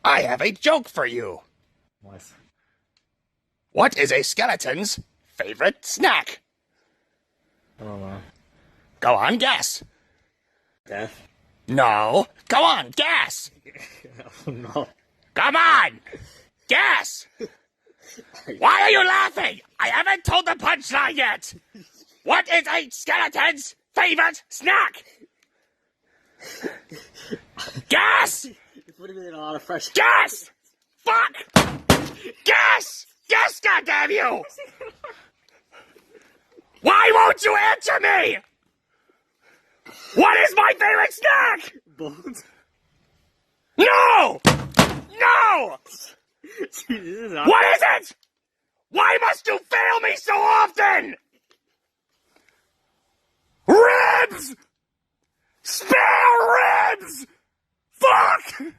I have a joke for you. What? What is a skeleton's favorite snack? I don't know. Go on, guess. Death? No. Go on, guess. Oh no. Come on. Guess. Why are you laughing? I haven't told the punchline yet. What is a skeleton's favorite snack? Guess. You're putting me in a lot of pressure. Guess. Fuck. Guess. Guess, goddamn you. Why won't you answer me? What is my favorite snack? Bones? No! No! Jesus, What is it? Why must you fail me so often? Ribs! Spare ribs! Fuck!